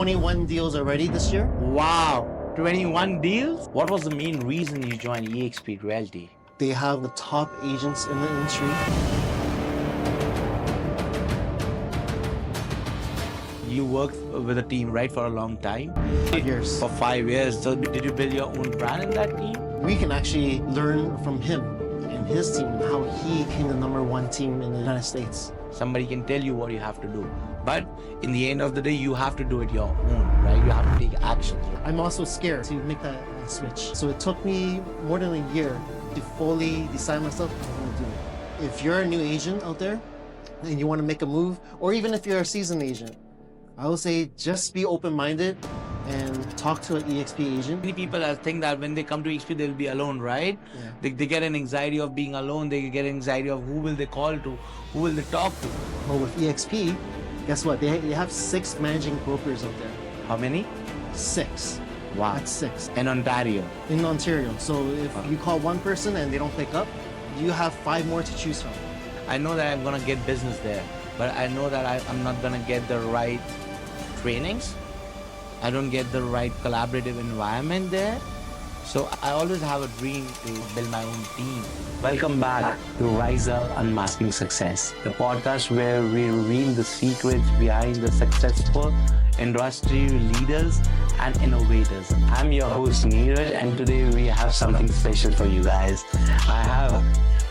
21 deals already this year. Wow, 21 deals? What was the main reason you joined eXp Realty? They have the top agents in the industry. You worked with a team, right, for a long time? 5 years. For 5 years. So did you build your own brand in that team? We can actually learn from him and his team and how he became the #1 team in the United States. Somebody can tell you what you have to do. But in the end of the day, you have to do it your own, right? You have to take action. I'm also scared to make that switch. So it took me more than a year to fully decide myself what I'm going to do. If you're a new agent out there and you want to make a move, or even if you're a seasoned agent, I would say just be open-minded and talk to an eXp agent. Many people think that when they come to eXp, they'll be alone, right? Yeah. They get an anxiety of being alone. They get anxiety of who will they call to, who will they talk to. But with eXp, guess what? They have 6 managing brokers out there. How many? 6. Wow. That's 6. In Ontario. In Ontario. So if you call one person and they don't pick up, you have 5 more to choose from. I know that I'm gonna get business there, but I know that I'm not gonna get the right trainings. I don't get the right collaborative environment there. So I always have a dream to build my own team. Welcome back to Rise Up Unmasking Success, the podcast where we reveal the secrets behind the successful industry leaders and innovators. I'm your host Neeraj, and today we have something special for you guys. I have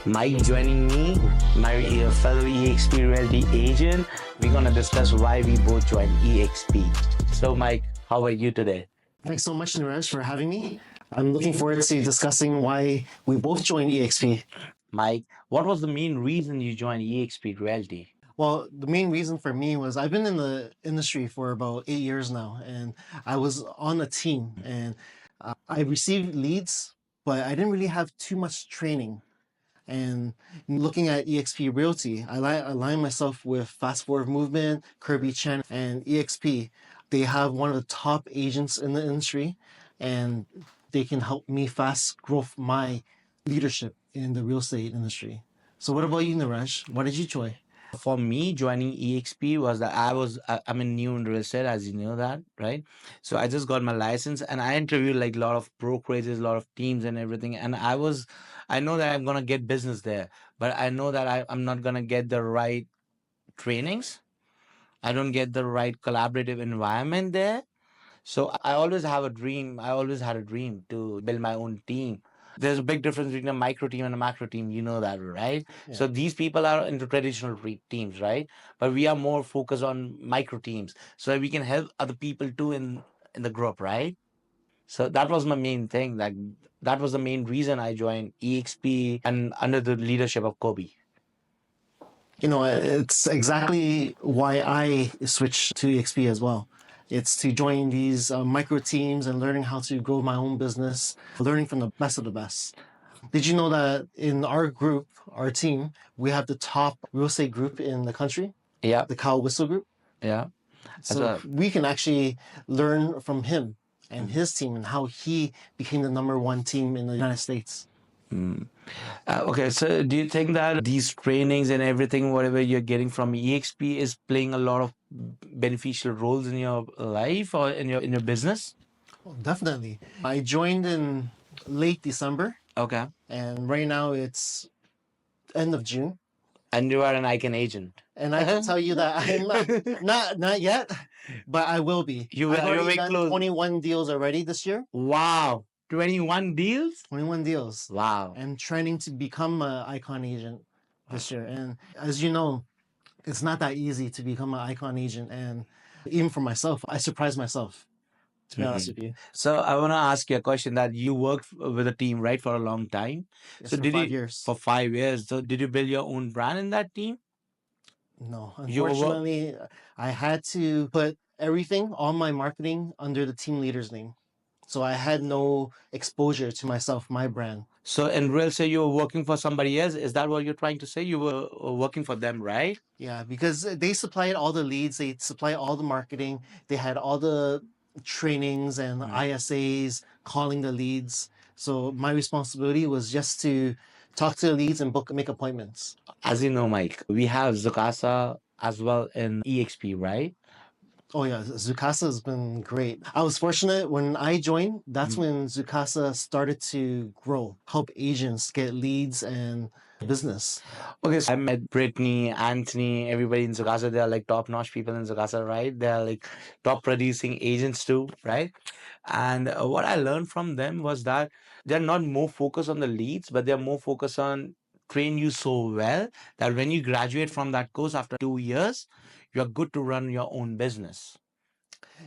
Mike joining me, my fellow eXp Realty agent. We're gonna discuss why we both joined eXp. So Mike, how are you today? Thanks so much, Neeraj, for having me. I'm looking forward to discussing why we both joined eXp. Mike, what was the main reason you joined eXp Realty? Well, the main reason for me was I've been in the industry for about 8 years now, and I was on a team, and I received leads, but I didn't really have too much training. And looking at eXp Realty, I align myself with Fast Forward Movement, Kirby Chen, and eXp. They have one of the top agents in the industry, and they can help me fast grow my leadership in the real estate industry. So what about you, Neeraj? What did you join? For me, joining eXp was that I'm a new in real estate, as you know that, right? So I just got my license and I interviewed like a lot of brokerages, a lot of teams and everything. And I know that I'm gonna get business there, but I know that I'm not gonna get the right trainings. I don't get the right collaborative environment there. So I always have a dream. I always had a dream to build my own team. There's a big difference between a micro team and a macro team. You know that, right? Yeah. So these people are into traditional teams, right? But we are more focused on micro teams so that we can help other people too in the group, right? So that was my main thing. Like that was the main reason I joined eXp and under the leadership of Kobe. It's exactly why I switched to eXp as well. It's to join these micro teams and learning how to grow my own business, learning from the best of the best. Did you know that in our group, our team, we have the top real estate group in the country, Yeah, the Cow Whistle Group? yeah. So we can actually learn from him and his team and how he became the #1 team in the United States. Okay, so do you think that these trainings and everything, whatever you're getting from eXp, is playing a lot of beneficial roles in your life or in your business? Oh, definitely. I joined in late December, Okay, and right now it's end of June. and you are an icon agent. And I can tell you that I'm not yet, but I will be. You I've will. You're already very done close. 21 deals already this year. Wow, 21 deals. 21 deals. Wow. And training to become an icon agent this year. And as you know, it's not that easy to become an icon agent. And even for myself, I surprised myself, to be honest with you. So I want to ask you a question that you worked with a team, right, for a long time. Yes, So for did 5 years. for 5 years? So did you build your own brand in that team? No, You were unfortunately, I had to put everything, all my marketing, under the team leader's name. So I had no exposure to myself, my brand. So in real estate, you were working for somebody else. Is that what you're trying to say? You were working for them, right? Yeah, because they supplied all the leads, they supplied all the marketing, they had all the trainings and ISAs calling the leads. So my responsibility was just to talk to the leads and make appointments. As you know, Mike, we have Zukasa as well in eXp, right? Oh yeah, Zukasa has been great. I was fortunate when I joined. That's when Zukasa started to grow, help agents get leads and business. Okay, so I met Brittany, Anthony, everybody in Zugasa. They are like top notch people in Zugasa, right? They are like top producing agents too, right? And what I learned from them was that they're not more focused on the leads, but they're more focused on train you so well that when you graduate from that course after 2 years, you're good to run your own business.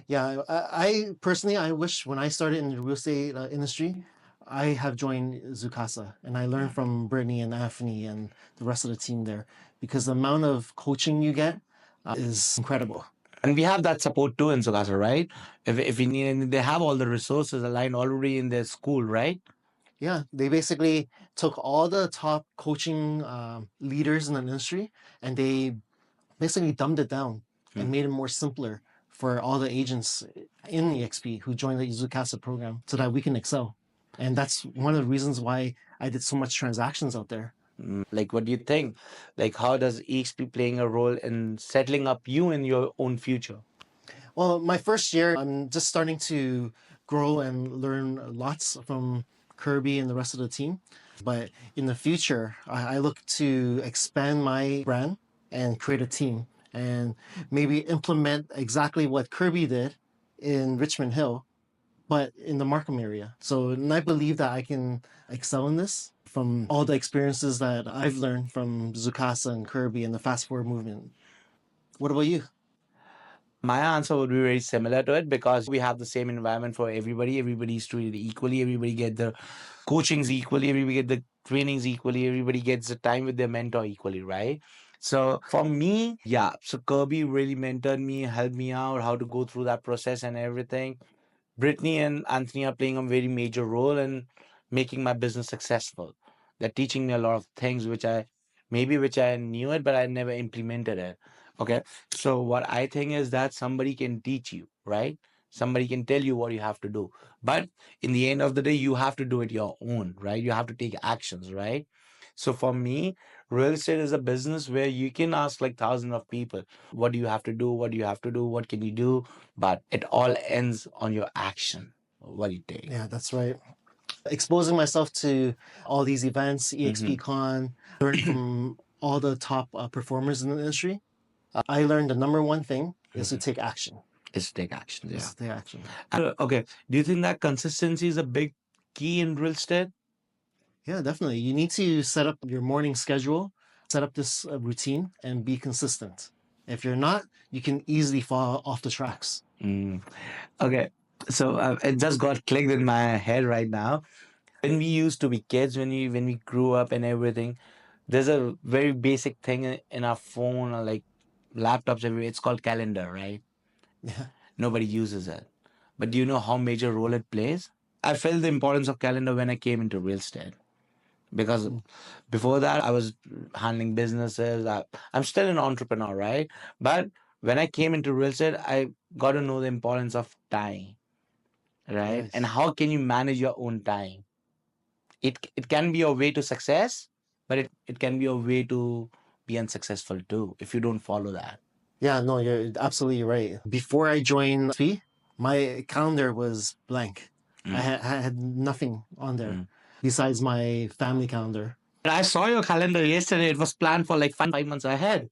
Yeah, I personally, I wish when I started in the real estate industry, I have joined Zukasa and I learned from Brittany and Anthony and the rest of the team there because the amount of coaching you get is incredible. And we have that support too in Zugasa, right? If we need anything, they have all the resources aligned already in their school, right? Yeah, they basically took all the top coaching leaders in the industry and they basically dumbed it down and made it more simpler for all the agents in eXp who joined the Izukasa program so that we can excel. And that's one of the reasons why I did so much transactions out there. Like, what do you think? Like, how does eXp playing a role in settling up you in your own future? Well, my first year, I'm just starting to grow and learn lots from Kirby and the rest of the team. But in the future, I look to expand my brand and create a team and maybe implement exactly what Kirby did in Richmond Hill, but in the Markham area. So, and I believe that I can excel in this from all the experiences that I've learned from Zukasa and Kirby and the fast forward movement. What about you? My answer would be very similar to it because we have the same environment for everybody. Everybody's treated equally. Everybody get the coachings equally. Everybody get the trainings equally. Everybody gets the time with their mentor equally, right? So for me, yeah. So Kirby really mentored me, helped me out how to go through that process and everything. Brittany and Anthony are playing a very major role in making my business successful. They're teaching me a lot of things which I knew it, but I never implemented it. Okay. So what I think is that somebody can teach you, right? Somebody can tell you what you have to do. But in the end of the day, you have to do it your own, right? You have to take actions, right? So for me, real estate is a business where you can ask like thousands of people, what do you have to do? What do you have to do? What can you do? But it all ends on your action. What do you take? Yeah, that's right. Exposing myself to all these events, Mm-hmm. EXP Con, learn from all the top performers in the industry. I learned the number one thing is to take action. Is to take actions, Is yeah. to take action. Okay. Do you think that consistency is a big key in real estate? Yeah, definitely. You need to set up your morning schedule, set up this routine, and be consistent. If you're not, you can easily fall off the tracks. Mm. Okay. So it just got clicked in my head right now. When we used to be kids, when we grew up and everything, there's a very basic thing in our phone or like laptops. It's called calendar, right? Yeah. Nobody uses it. But do you know how major role it plays? I felt the importance of calendar when I came into real estate because Mm. before that I was handling businesses. I'm still an entrepreneur, right? But when I came into real estate, I got to know the importance of time, right? And Yes. how can you manage your own time? It can be a way to success, but it can be a way to be unsuccessful too if you don't follow that. Yeah, no, you're absolutely right. Before I joined XP, my calendar was blank. I had nothing on there Mm. besides my family calendar. I saw your calendar yesterday. It was planned for like 5 months ahead.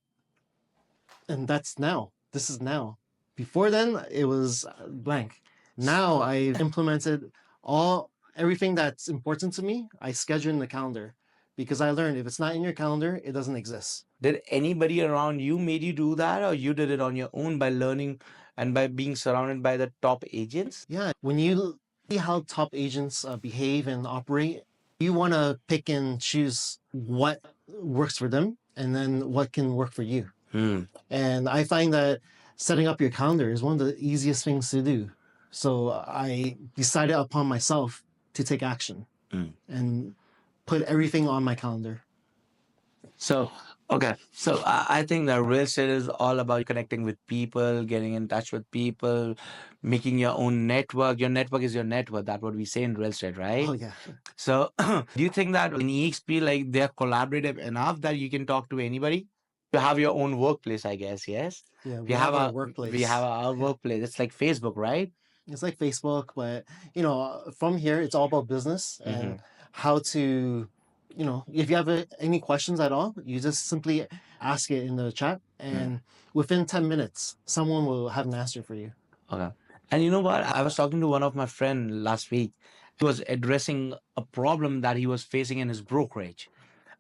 And that's now. This is now. Before then, it was blank. Now I've implemented all everything that's important to me. I schedule in the calendar because I learned if it's not in your calendar, it doesn't exist. Did anybody around you made you do that, or you did it on your own by learning and by being surrounded by the top agents? Yeah, when you see how top agents behave and operate, you want to pick and choose what works for them and then what can work for you. Hmm. And I find that setting up your calendar is one of the easiest things to do. So I decided upon myself to take action Mm. and put everything on my calendar. So, okay. So I think that real estate is all about connecting with people, getting in touch with people, making your own network. Your network is your network. That's what we say in real estate, right? Oh yeah. So, do you think that in EXP, like they're collaborative enough that you can talk to anybody? You have your own workplace, I guess. Yes. Yeah, We we have have our a we have workplace. our Yeah. workplace. It's like Facebook, right? It's like Facebook, but from here, it's all about business Mm-hmm. and how to, if you have any questions at all, you just simply ask it in the chat, and within 10 minutes, someone will have an answer for you. Okay. And you know what? I was talking to one of my friend last week. He was addressing a problem that he was facing in his brokerage,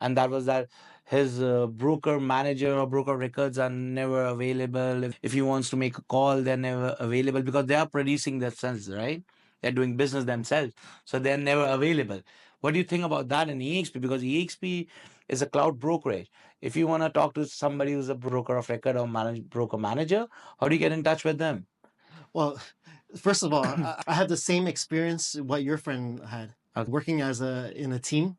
and that was that his broker manager or broker records are never available. If he wants to make a call, they're never available because they are producing themselves, right? They're doing business themselves, so they're never available. What do you think about that in EXP? Because EXP is a cloud brokerage. If you want to talk to somebody who's a broker of record or broker manager, how do you get in touch with them? Well, first of all, I have the same experience what your friend had. Okay. Working in a team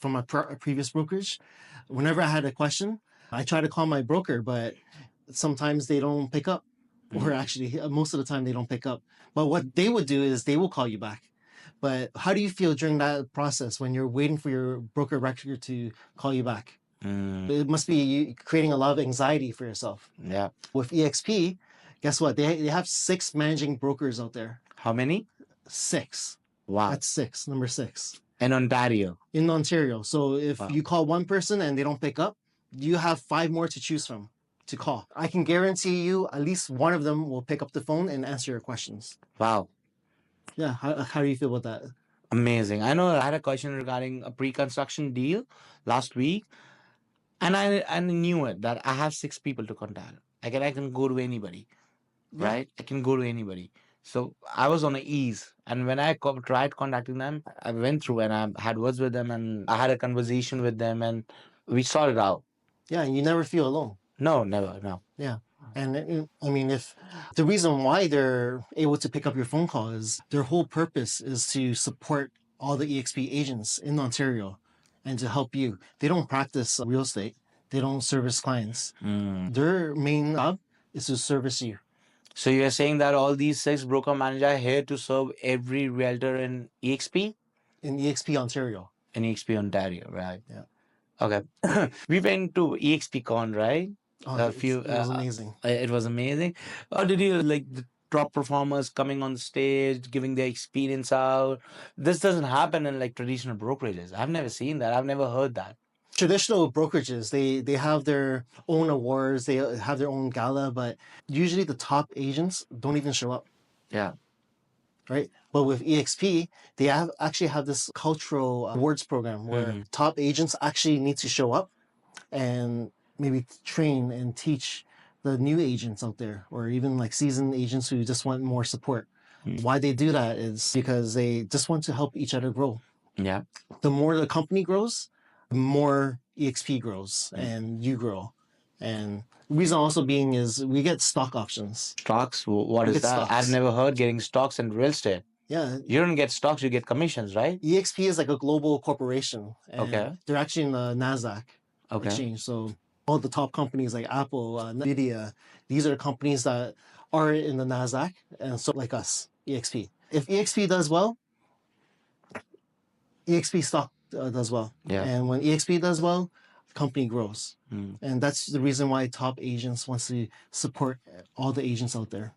from a previous brokerage. Whenever I had a question, I try to call my broker, but sometimes they don't pick up, or actually, most of the time they don't pick up. But what they would do is they will call you back. But how do you feel during that process when you're waiting for your broker record to call you back? Mm, It must be creating a lot of anxiety for yourself. yeah. With EXP, guess what? They have 6 managing brokers out there. How many? 6. Wow. That's 6, number 6 In Ontario. in Ontario. So if Wow. you call one person and they don't pick up, you have 5 more to choose from to call. I can guarantee you at least one of them will pick up the phone and answer your questions. Wow. Yeah, how do you feel about that? Amazing. I know I had a question regarding a pre-construction deal last week, and I knew it that I have 6 people to contact. I can go to anybody, Yeah. right? I can go to anybody. So I was on a ease, and when I tried contacting them, I went through and I had words with them, and I had a conversation with them, and we sorted out. Yeah, and you never feel alone. No, never, no. Yeah. And I mean, if the reason why they're able to pick up your phone call is their whole purpose is to support all the EXP agents in Ontario and to help you. They don't practice real estate, they don't service clients. Their main job is to service you. So you're saying that all these 6 broker managers are here to serve every realtor in EXP? In EXP Ontario. In EXP Ontario, right? Yeah. Okay. We went to EXP Con, right? Oh, A few. it was amazing. It was amazing. Or did you like the top performers coming on the stage, giving their experience out? This doesn't happen in like traditional brokerages. I've never seen that. I've never heard that. Traditional brokerages, they have their own awards, they have their own gala, but usually the top agents don't even show up. Yeah. Right? But with EXP, they actually have this cultural awards program where top agents actually need to show up and maybe train and teach the new agents out there, or even like seasoned agents who just want more support. Why they do that is because they just want to help each other grow. Yeah. The more the company grows, the more EXP grows and you grow. And the reason also being is we get stock options. Stocks? What We is get that? stocks. I've never heard getting stocks in real estate. Yeah, You don't get stocks, you get commissions, right? EXP is like a global corporation, and Okay. they're actually in the Nasdaq Okay. exchange. So all the top companies like Apple, Nvidia, these are companies that are in the Nasdaq, and so like us, EXP. If EXP does well, EXP stock does well, Yeah. and when EXP does well, the company grows, Mm. and that's the reason why top agents wants to support all the agents out there.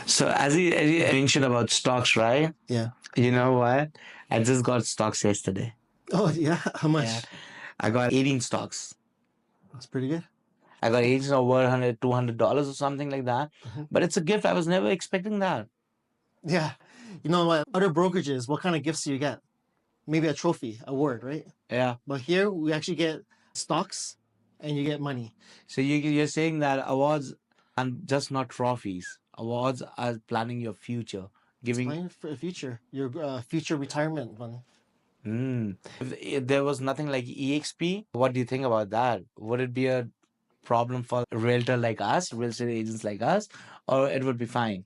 So as you mentioned about stocks, right? Yeah. You know what? I just got stocks yesterday. Oh yeah, how much? Yeah. I got 18 stocks. That's pretty good. I got 18 over $200 or something like that. Mhm. But it's a gift. I was never expecting that. Yeah, you know what? Other brokerages, what kind of gifts do you get? Maybe a trophy, award, right? Yeah. But here we actually get stocks, and you get money. So you're saying that awards are just not trophies. Awards are planning your future, giving. Plan for the future, your future retirement fund. If there was nothing like EXP, what do you think about that? Would it be a problem for a realtor like us, real estate agents like us, or it would be fine?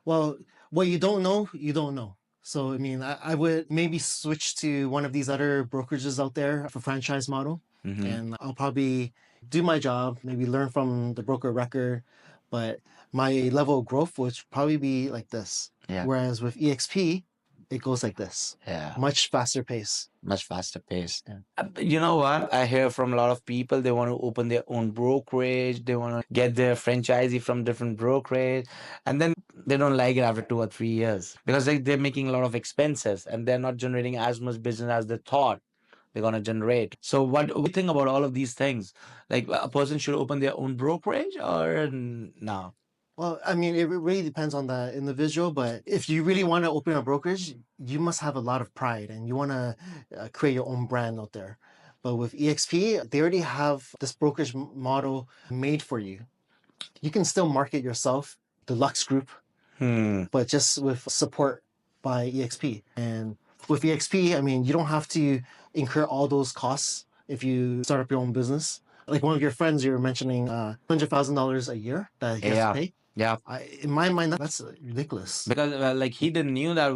Well, what you don't know, you don't know. So, I mean, I would maybe switch to one of these other brokerages out there for franchise model, and I'll probably do my job, maybe learn from the broker record, but my level of growth would probably be like this. Yeah. Whereas with EXP, it goes like this. Yeah. Much faster pace. Much faster pace. Yeah. You know what? I hear from a lot of people they want to open their own brokerage, they want to get their franchisee from different brokerage, and then they don't like it after 2 or 3 years because they're making a lot of expenses and they're not generating as much business as they thought they're going to generate. So, what do you think about all of these things? Like, a person should open their own brokerage or no? Well, I mean, it really depends on the individual, but if you really want to open a brokerage, you must have a lot of pride and you want to create your own brand out there. But with eXp, they already have this brokerage model made for you. You can still market yourself, the Lux Group, but just with support by eXp. And with eXp, I mean, you don't have to incur all those costs if you start up your own business. Like one of your friends, you were mentioning $100,000 a year that he has to Yeah. pay. Yeah. In my mind, that's ridiculous. Because like he didn't knew that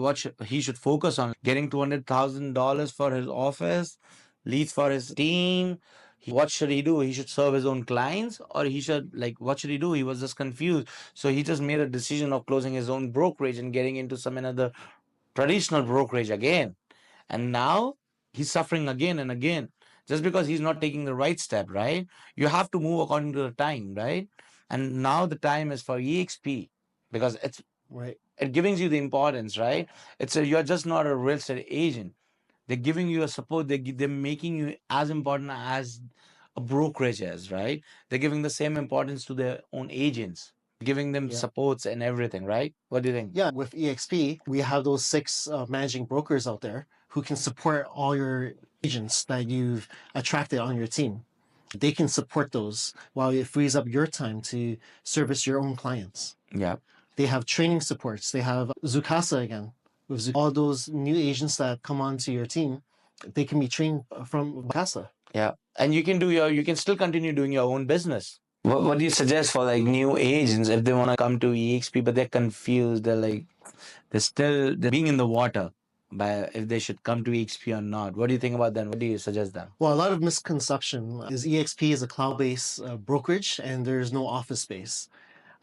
he should focus on getting $200,000 for his office, leads for his team. What should he do? He should serve his own clients, or he should like what should he do? He was just confused, so he just made a decision of closing his own brokerage and getting into some another traditional brokerage again. And now he's suffering again and again just because he's not taking the right step, right? You have to move according to the time, right? And now the time is for EXP because Right. it gives you the importance, right? You're just not a real estate agent. They're giving you a support. They're making you as important as a brokerage is, right? They're giving the same importance to their own agents, giving them Yeah. supports and everything, right? What do you think? Yeah, with eXp, we have those six managing brokers out there who can support all your agents that you've attracted on your team. They can support those while it frees up your time to service your own clients. Yeah. They have training supports. They have Zukasa again. With all those new agents that come onto your team, they can be trained from Zukasa. Yeah. And you can still continue doing your own business. What do you suggest for like new agents if they want to come to EXP but they're confused? They're being in the water by if they should come to EXP or not. What do you think about that? What do you suggest them? Well, a lot of misconception is EXP is a cloud-based brokerage and there's no office space.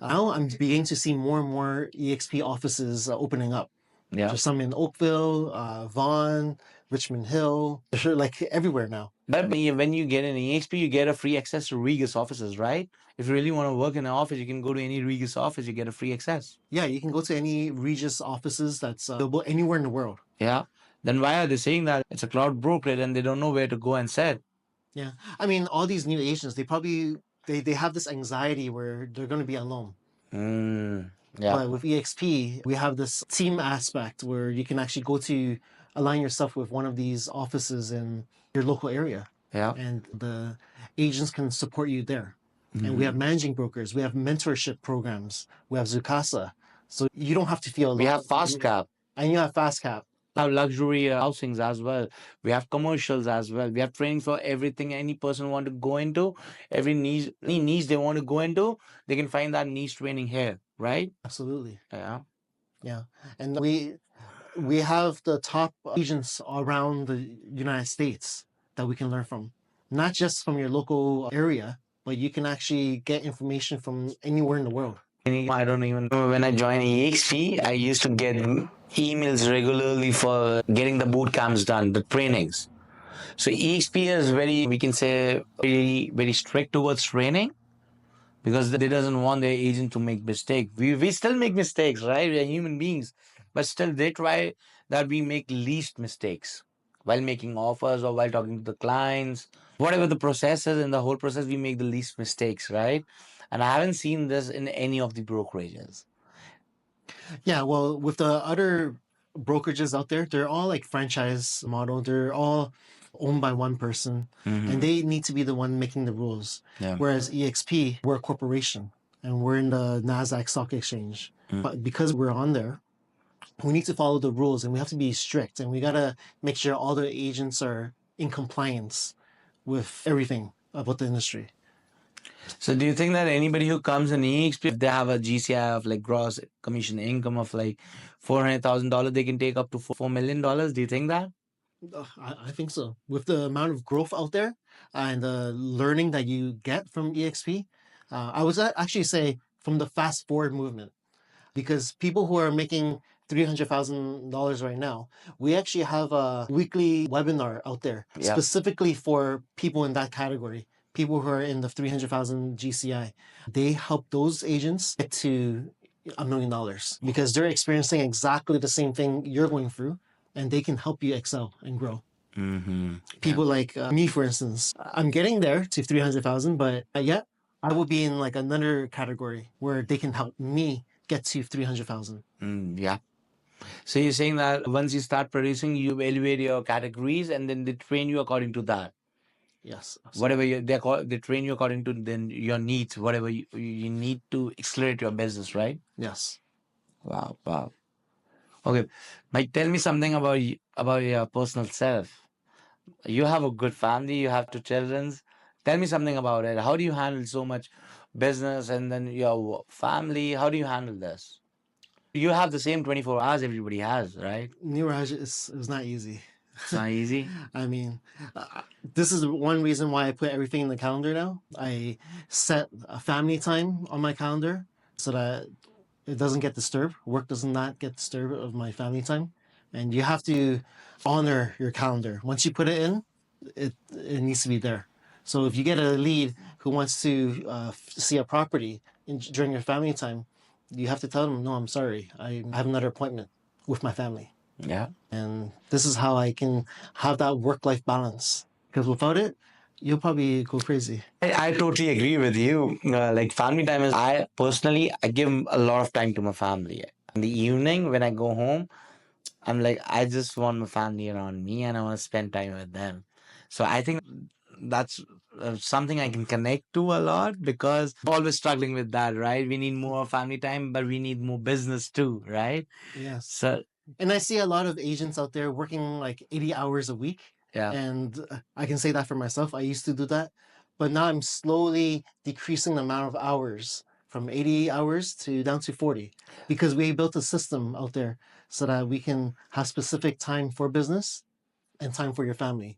Now I'm beginning to see more and more eXp offices opening up. Yeah. There's some in Oakville, Vaughan, Richmond Hill, like everywhere now. But when you get an EXP, you get a free access to Regus offices, right? If you really want to work in an office, you can go to any Regus office, you get a free access. Yeah, you can go to any Regis offices that's available anywhere in the world. Yeah. Then why are they saying that it's a cloud brokerage and they don't know where to go and set? Yeah. I mean, all these new agents, they have this anxiety where they're going to be alone. Yeah. But with eXp, we have this team aspect where you can actually go to align yourself with one of these offices in your local area. Yeah. And the agents can support you there. And we have managing brokers, we have mentorship programs, we have Zukasa. So you don't have to feel alone. We have fast cap. And you have fast cap. We have luxury housings as well. We have commercials as well. We have training for everything any person want to go into. Any niche they want to go into, they can find that niche training here, right? Absolutely. Yeah. Yeah. And we have the top agents around the United States that we can learn from. Not just from your local area, but you can actually get information from anywhere in the world. I don't even remember when I joined eXp, I used to get emails regularly for getting the boot camps done, the trainings. So eXp is we can say, very, very strict towards training because they doesn't want their agent to make mistakes. We still make mistakes, right? We are human beings, but still they try that we make least mistakes while making offers or while talking to the clients. Whatever the process is, in the whole process, we make the least mistakes, right? And I haven't seen this in any of the brokerages. Yeah, well, with the other brokerages out there, they're all like franchise model. They're all owned by one person, and they need to be the one making the rules. Yeah. Whereas EXP, we're a corporation, and we're in the Nasdaq Stock Exchange. But because we're on there, we need to follow the rules, and we have to be strict, and we gotta make sure all the agents are in compliance with everything about the industry. So do you think that anybody who comes in eXp, if they have a GCI of like gross commission income of like $400,000, they can take up to $4 million? Do you think that? I think so. With the amount of growth out there and the learning that you get from eXp, I would actually say from the fast forward movement, because people who are making $300,000 right now, we actually have a weekly webinar out there specifically for people in that category, people who are in the 300,000 GCI. They help those agents get to $1 million because they're experiencing exactly the same thing you're going through, and they can help you excel and grow. People like me, for instance, I'm getting there to 300,000, but yet I will be in like another category where they can help me get to 300,000. Yeah. So you're saying that once you start producing, you elevate your categories, and then they train you according to that. Yes. Whatever they train you according to then your needs, whatever you need to accelerate your business, right? Yes. Wow, wow. Okay, Mike, tell me something about about your personal self. You have a good family. You have two children. Tell me something about it. How do you handle so much business and then your family? How do you handle this? You have the same 24 hours everybody has, right? Niraj is not easy. It's not easy. I mean, this is one reason why I put everything in the calendar now. I set a family time on my calendar so that it doesn't get disturbed. Work does not get disturbed of my family time. And you have to honor your calendar. Once you put it in, it needs to be there. So if you get a lead who wants to see a property during your family time, you have to tell them, no, I'm sorry. I have another appointment with my family. Yeah. And this is how I can have that work-life balance. Because without it, you'll probably go crazy. I totally agree with you. Like family time is, I personally, I give a lot of time to my family. In the evening when I go home, I'm like, I just want my family around me and I want to spend time with them. So I think that's something I can connect to a lot because always struggling with that, right? We need more family time, but we need more business too, right? Yes. So And I see a lot of agents out there working like 80 hours a week. yeah. And I can say that for myself. I used to do that. But now I'm slowly decreasing the amount of hours from 80 hours to down to 40 because we built a system out there so that we can have specific time for business and time for your family.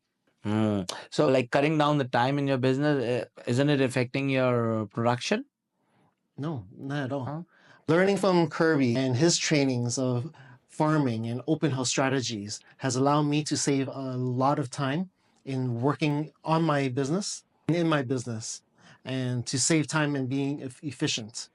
So like cutting down the time in your business, isn't it affecting your production? No, not at all. Huh? Learning from Kirby and his trainings of farming and open house strategies has allowed me to save a lot of time in working on my business and in my business and to save time and being efficient.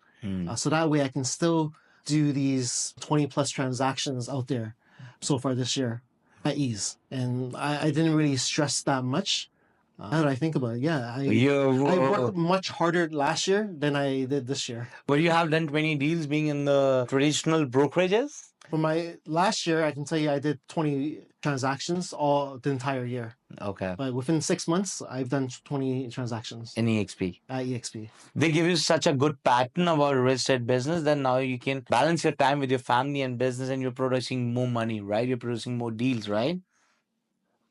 So that way I can still do these 20 plus transactions out there so far this year at ease. And I didn't really stress that much. Now that I think about it, yeah, I worked much harder last year than I did this year. But you have done 20 deals being in the traditional brokerages? For my last year, I can tell you I did 20 transactions all the entire year. Okay. But within 6 months, I've done 20 transactions In eXp. at eXp. They give you such a good pattern about real estate business, then now you can balance your time with your family and business and you're producing more money, right? You're producing more deals, right?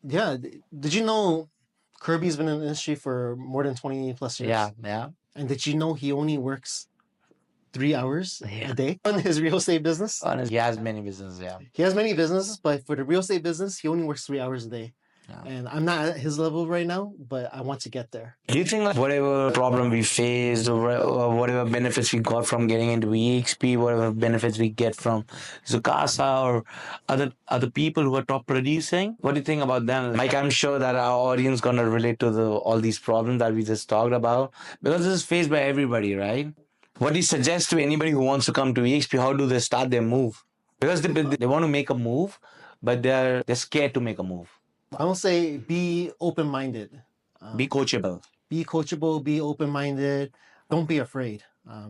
Yeah. Did you know Kirby's been in the industry for more than 20 plus years? Yeah, yeah. And did you know he only works 3 hours Yeah. a day on his real estate business? Honestly, he has many businesses, yeah. He has many businesses, but for the real estate business, he only works 3 hours a day. Yeah. And I'm not at his level right now, but I want to get there. Do you think like whatever problem we faced or whatever benefits we got from getting into eXp, whatever benefits we get from Zukasa or other people who are top producing, what do you think about them? Like I'm sure that our audience gonna relate to all these problems that we just talked about because this is faced by everybody, right? What do you suggest to anybody who wants to come to eXp? How do they start their move? Because they want to make a move, but they're scared to make a move. I will say be open-minded. Be coachable. Be coachable, be open-minded. Don't be afraid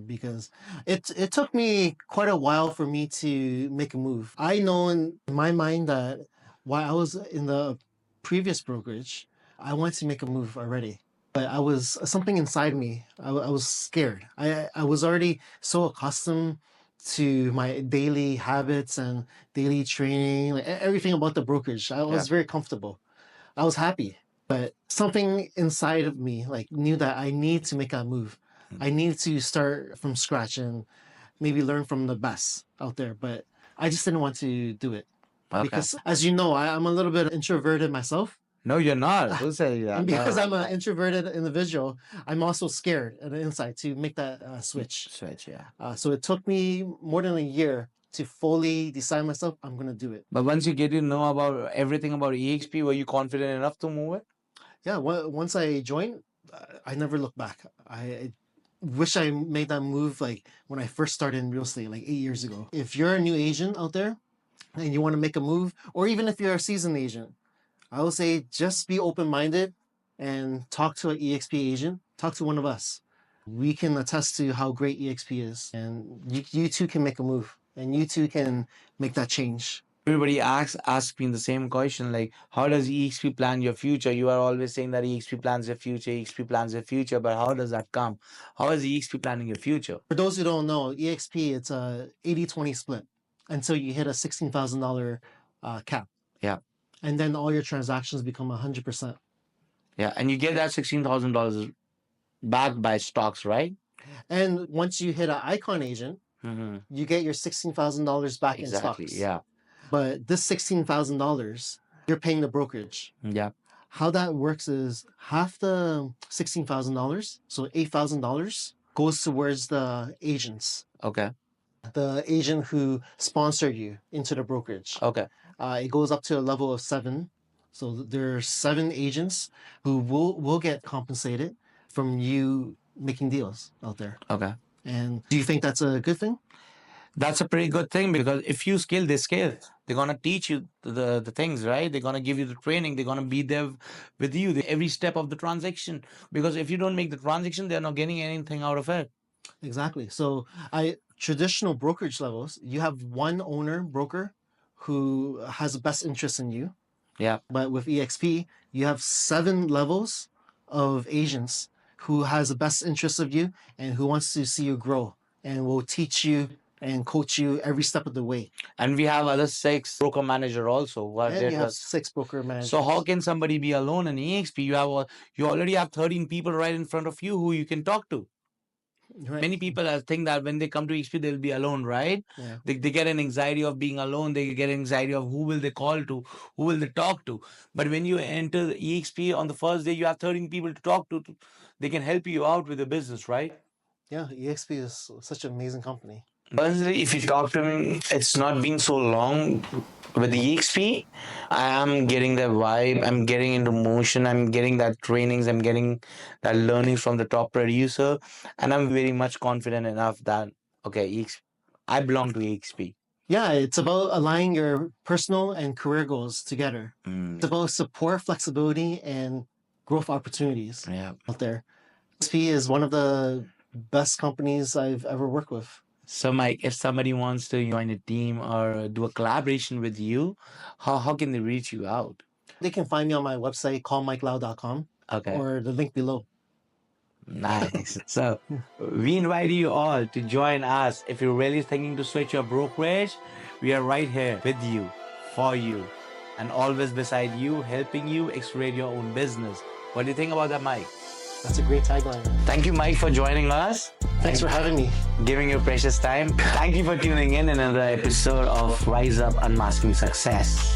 because it took me quite a while for me to make a move. I know in my mind that while I was in the previous brokerage, I wanted to make a move already. But I was something inside me. I was scared. I was already so accustomed to my daily habits and daily training, like everything about the brokerage. I was very comfortable. I was happy, but something inside of me like knew that I need to make a move. I need to start from scratch and maybe learn from the best out there. But I just didn't want to do it because, as you know, I'm a little bit introverted myself. No, you're not. Who said that? And because I'm an introverted individual, I'm also scared on the inside to make that switch. Switch, yeah. So it took me more than a year to fully decide myself, I'm going to do it. But once you get to know about everything about eXp, were you confident enough to move it? Yeah, once I joined, I never looked back. I wish I made that move like when I first started in real estate, like 8 years ago. If you're a new agent out there and you want to make a move, or even if you're a seasoned agent, I will say just be open minded and talk to an eXp agent, talk to one of us. We can attest to how great eXp is, and you too can make a move, and you too can make that change. Everybody asks me the same question, like, how does eXp plan your future? You are always saying that eXp plans your future, eXp plans your future, but how does that come? How is eXp planning your future? For those who don't know, eXp, it's a 80-20 split until you hit a $16,000 cap. Yeah. And then all your transactions become 100%. Yeah, and you get that $16,000 backed by stocks, right? And once you hit an icon agent, you get your $16,000 back in Exactly. stocks. Yeah. But this $16,000, you're paying the brokerage. Yeah. How that works is half the $16,000, so $8,000, goes towards the agents, Okay. the agent who sponsored you into the brokerage. Okay. It goes up to a level of 7. So there are 7 agents who will get compensated from you making deals out there. Okay. And do you think that's a good thing? That's a pretty good thing, because if you scale, they scale. They're gonna teach you the things, right? They're gonna give you the training. They're gonna be there with you every step of the transaction. Because if you don't make the transaction, they're not getting anything out of it. Exactly. So traditional brokerage levels, you have one owner broker who has the best interest in you. Yeah. But with eXp, you have 7 levels of agents who has the best interest of you and who wants to see you grow and will teach you and coach you every step of the way. And we have other 6 broker manager also. And you have 6 broker managers. So how can somebody be alone in eXp? You already have 13 people right in front of you who you can talk to. Right. Many people think that when they come to eXp, they'll be alone, right? Yeah. They get an anxiety of being alone. They get anxiety of who will they call to, who will they talk to. But when you enter the eXp on the first day, you have 13 people to talk to. They can help you out with the business, right? Yeah, eXp is such an amazing company. Personally, if you talk to me, it's not been so long with the eXp. I am getting that vibe. I'm getting into motion. I'm getting that trainings. I'm getting that learning from the top producer. And I'm very much confident enough that, okay, eXp, I belong to eXp. Yeah, it's about aligning your personal and career goals together. It's about support, flexibility, and growth opportunities out there. eXp is one of the best companies I've ever worked with. So, Mike, if somebody wants to join a team or do a collaboration with you, how can they reach you out? They can find me on my website, callmikelau.com, or the link below. Nice. So, we invite you all to join us. If you're really thinking to switch your brokerage, we are right here with you, for you, and always beside you, helping you accelerate your own business. What do you think about that, Mike? That's a great tagline. Thank you, Mike, for joining us. Thanks for having me. Giving your precious time. Thank you for tuning in another episode of Rise Up Unmasking Success.